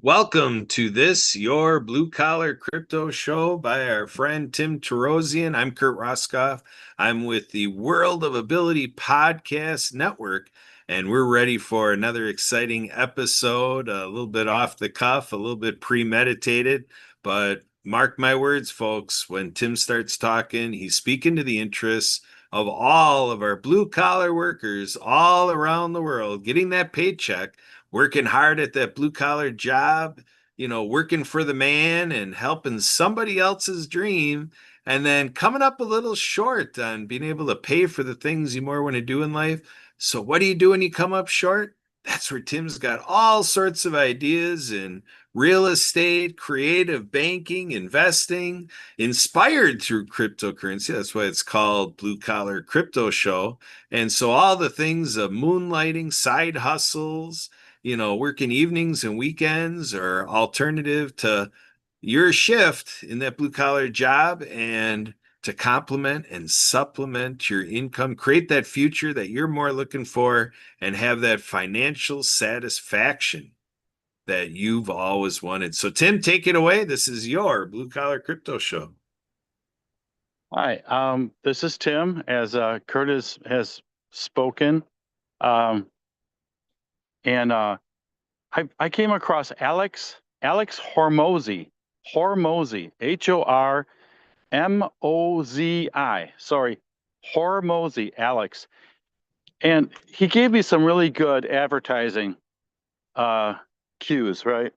Welcome to this, your blue collar crypto show by our friend Tim Torosian. I'm Kurt Roskoff. I'm with the World of Ability Podcast Network, and we're ready for another exciting episode, a little bit off the cuff, a little bit premeditated. But mark my words, folks, when Tim starts talking, he's speaking to the interests of all of our blue collar workers all around the world, getting that paycheck, working hard at that blue collar job, working for the man and helping somebody else's dream, and then coming up a little short on being able to pay for the things you more want to do in life. So, what do you do when you come up short? That's where Tim's got all sorts of ideas in real estate, creative banking, investing, inspired through cryptocurrency. That's why it's called Blue Collar Crypto Show. And so, all the things of moonlighting, side hustles, working evenings and weekends or alternative to your shift in that blue collar job and to complement and supplement your income, create that future that you're more looking for and have that financial satisfaction that you've always wanted. So, Tim, take it away. This is your blue collar crypto show. Hi, this is Tim, as Curtis has spoken. Um, and I came across Alex Hormozi, Hormozi, sorry, Hormozi, Alex. And he gave me some really good advertising cues, right?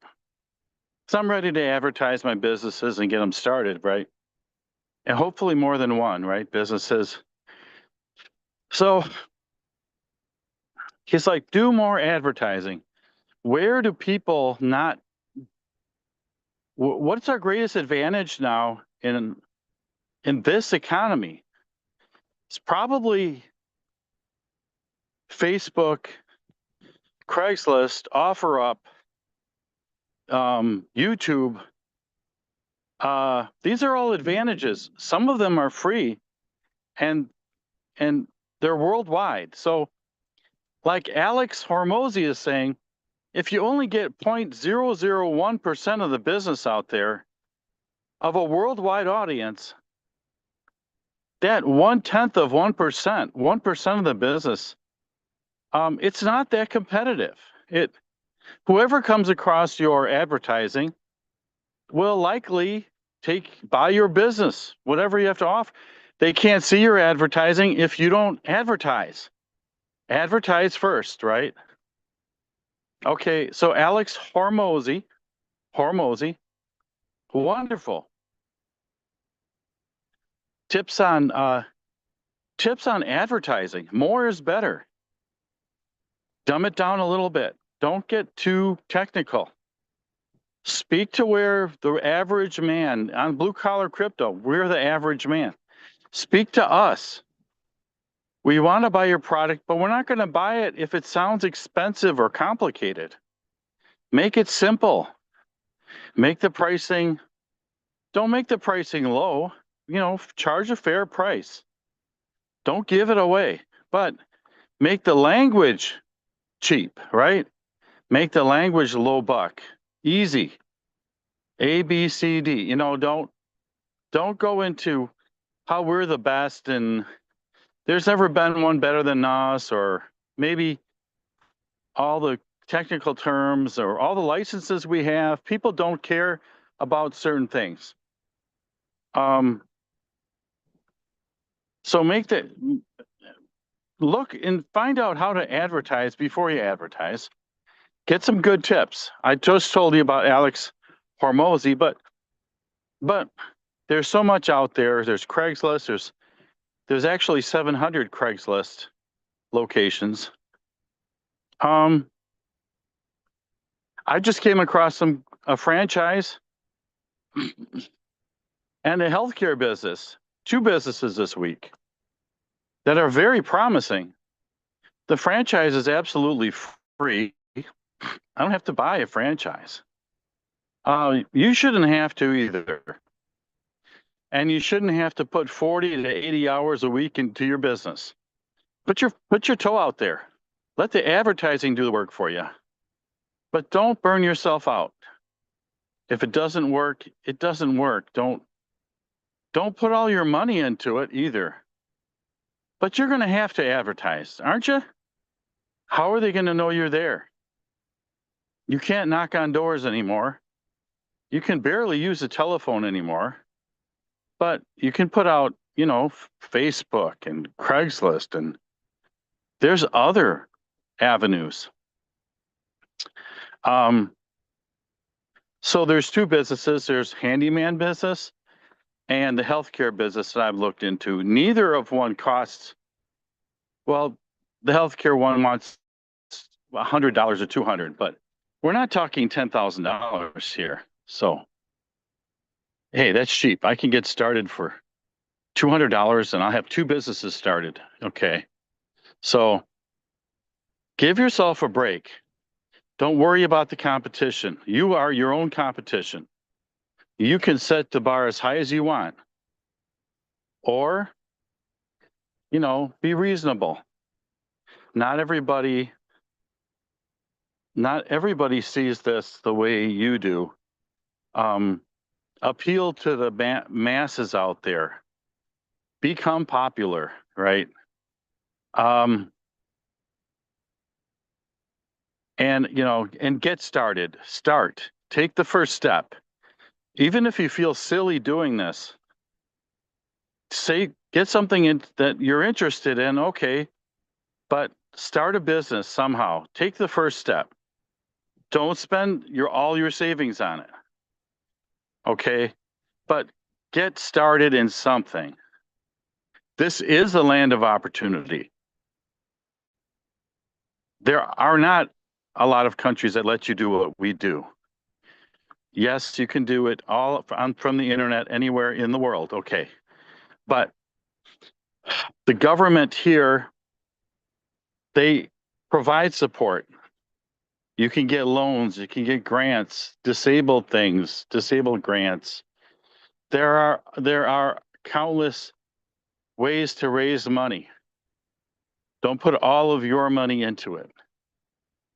So I'm ready to advertise my businesses and get them started, right? And hopefully more than one, right? Businesses. So he's like, do more advertising. Where do people not? What's our greatest advantage now in this economy? It's probably Facebook, Craigslist, OfferUp, YouTube. These are all advantages. Some of them are free, and and they're worldwide. So, like Alex Hormozi is saying, if you only get 0.001% of the business out there of a worldwide audience, that 1/10 of 1% of the business, it's not that competitive. Whoever comes across your advertising will likely buy your business, whatever you have to offer. They can't see your advertising if you don't advertise. Advertise first, right? Okay, so Alex Hormozi, wonderful. Tips on advertising. More is better. Dumb it down a little bit. Don't get too technical. Speak to where the average man on blue collar crypto, we're the average man. Speak to us. We want to buy your product, but we're not going to buy it if it sounds expensive or complicated. Make it simple. Make the pricing, don't make the pricing low. Charge a fair price. Don't give it away, but make the language cheap, right? Make the language low buck, easy. A, B, C, D. Don't go into how we're the best and there's never been one better than us, or maybe all the technical terms or all the licenses we have. People don't care about certain things. So look and find out how to advertise before you advertise. Get some good tips. I just told you about Alex Hormozi, but there's so much out there. There's Craigslist. There's actually 700 Craigslist locations. I just came across a franchise and a healthcare business. 2 businesses this week that are very promising. The franchise is absolutely free. I don't have to buy a franchise. You shouldn't have to either. And you shouldn't have to put 40 to 80 hours a week into your business. Put your toe out there. Let the advertising do the work for you. But don't burn yourself out. If it doesn't work, it doesn't work. Don't put all your money into it either. But you're going to have to advertise, aren't you? How are they going to know you're there? You can't knock on doors anymore. You can barely use a telephone anymore. But you can put out, Facebook and Craigslist, and there's other avenues. So there's two businesses. There's handyman business and the healthcare business that I've looked into. Neither of one costs, well, the healthcare one wants $100 or $200, but we're not talking $10,000 here. So, hey, that's cheap. I can get started for $200 and I'll have two businesses started. Okay. So give yourself a break. Don't worry about the competition. You are your own competition. You can set the bar as high as you want. Or, be reasonable. Not everybody sees this the way you do. Appeal to the masses out there. Become popular, right? And get started. Take the first step. Even if you feel silly doing this, get something that you're interested in, okay, but start a business somehow. Take the first step. Don't spend all your savings on it. Okay, but get started in something. This is a land of opportunity. There are not a lot of countries that let you do what we do. Yes, you can do it all from the internet anywhere in the world. Okay, but the government here, they provide support. You can get loans, you can get grants, disabled grants. There are countless ways to raise money. Don't put all of your money into it.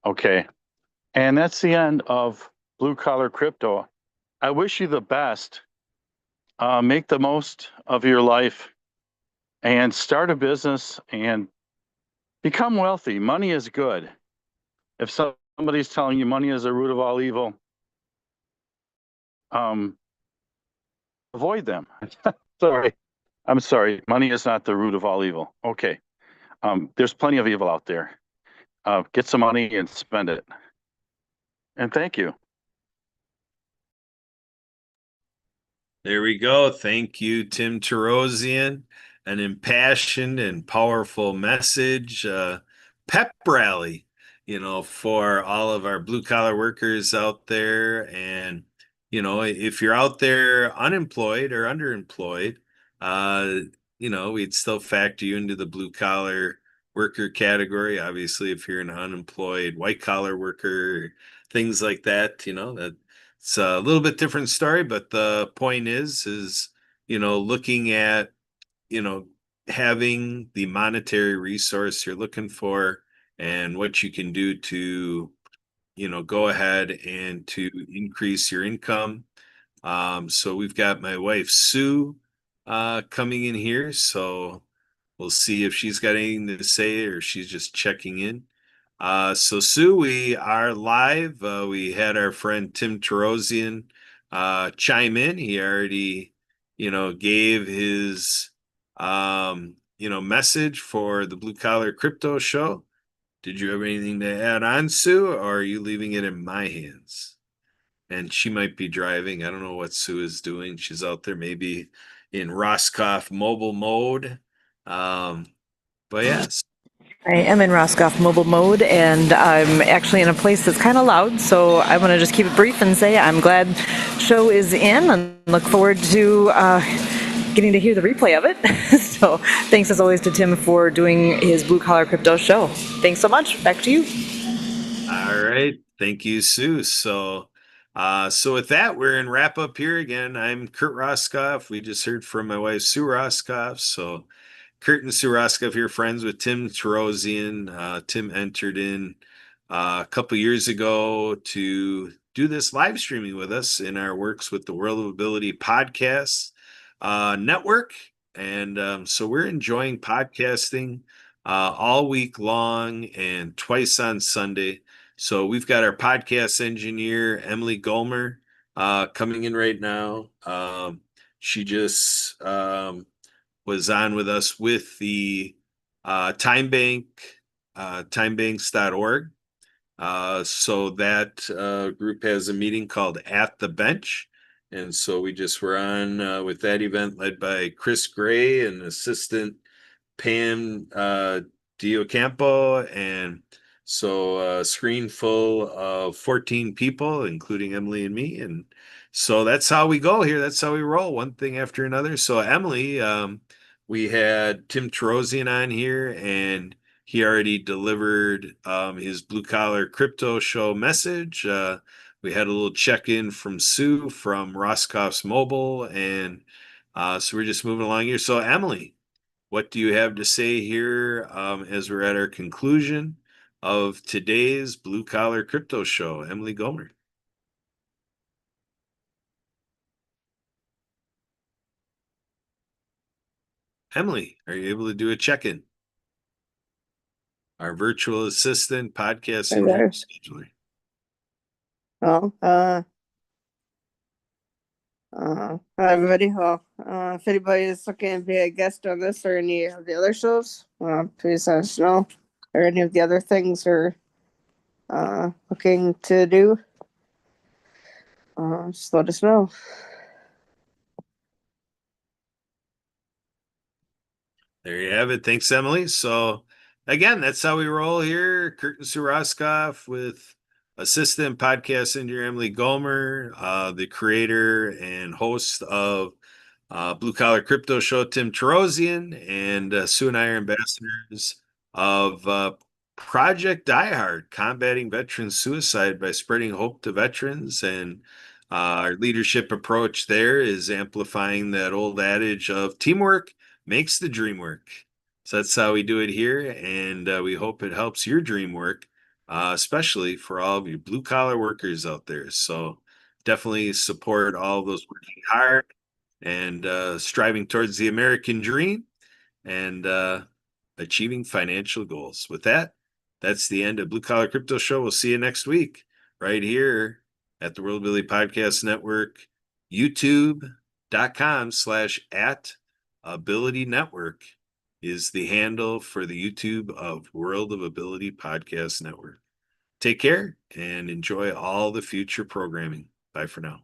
Okay. And that's the end of Blue Collar Crypto. I wish you the best. Make the most of your life and start a business and become wealthy. Money is good. If somebody's telling you money is the root of all evil, avoid them. Sorry. I'm sorry. Money is not the root of all evil. Okay. There's plenty of evil out there. Get some money and spend it. And thank you. There we go. Thank you, Tim Torosian. An impassioned and powerful message, pep rally, for all of our blue collar workers out there. And, if you're out there unemployed or underemployed, we'd still factor you into the blue collar worker category. Obviously, if you're an unemployed white collar worker, things like that, that it's a little bit different story, but the point is, looking at, having the monetary resource you're looking for and what you can do to, go ahead and to increase your income. So we've got my wife, Sue, coming in here. So we'll see if she's got anything to say or she's just checking in. So Sue, we are live. We had our friend Tim Torosian chime in. He already, gave his message for the Blue Collar Crypto Show. Did you have anything to add on, Sue, or are you leaving it in my hands? And she might be driving. I don't know what Sue is doing. She's out there maybe in Roscoff mobile mode. But yes. I am in Roscoff mobile mode, and I'm actually in a place that's kind of loud, so I want to just keep it brief and say I'm glad show is in and look forward to getting to hear the replay of it. So thanks as always to Tim for doing his Blue Collar Crypto show. Thanks so much. Back to you. All right. Thank you, Sue. So with that, we're in wrap up here again. I'm Kurt Roscoff. We just heard from my wife, Sue Roscoff. So Kurt and Suraska, here, friends with Tim Torosian. Tim entered in a couple years ago to do this live streaming with us in our Works with the World of Ability podcast network. And so we're enjoying podcasting all week long and twice on Sunday. So we've got our podcast engineer, Emily Gulmer, coming in right now. She just was on with us with the Time Bank, timebanks.org. So that group has a meeting called At the Bench. And so we just were on with that event led by Chris Gray and assistant Pam Diocampo. And so a screen full of 14 people, including Emily and me. And so that's how we go here. That's how we roll, one thing after another. So Emily, we had Tim Torosian on here, and he already delivered his Blue Collar Crypto Show message. We had a little check-in from Sue from Roscoff's Mobile, and so we're just moving along here. So Emily, what do you have to say here as we're at our conclusion of today's Blue Collar Crypto Show? Emily Gomer. Emily, are you able to do a check-in? Our virtual assistant, podcasting scheduler. Well, hi everybody. Well, if anybody is looking to be a guest on this or any of the other shows, please let us know. Or any of the other things we're looking to do. Just let us know. There you have it. Thanks, Emily. So again, that's how we roll here. Curtin Suraskoff with assistant podcast engineer Emily Gomer, the creator and host of Blue Collar Crypto Show, Tim Torosian, and Sue and I are ambassadors of Project Die Hard, combating veteran suicide by spreading hope to veterans. And our leadership approach there is amplifying that old adage of teamwork makes the dream work. So that's how we do it here. And we hope it helps your dream work, especially for all of you blue collar workers out there. So definitely support all of those working hard and striving towards the American dream and achieving financial goals. With that, that's the end of Blue Collar Crypto Show. We'll see you next week right here at the World Ability Podcast Network, youtube.com/at Ability Network is the handle for the YouTube of World of Ability Podcast Network. Take care and enjoy all the future programming. Bye for now.